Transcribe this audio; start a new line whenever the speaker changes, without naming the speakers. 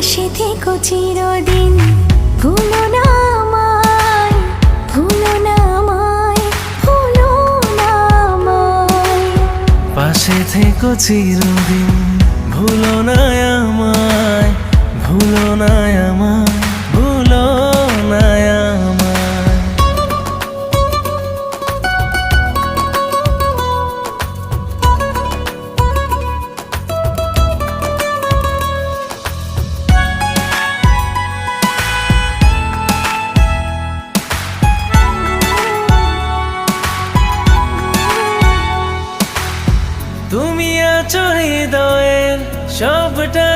পাশে থেকো চিরদিন, ভুলো না আমায়, ভুলো না আমায়, ভুলো না আমায়।
পাশে থেকো চিরদিন, ভুলো না আমায়, ভুলো না আমায়, ভুলো না আমায়। তুমি আছো হৃদয়ের সবটা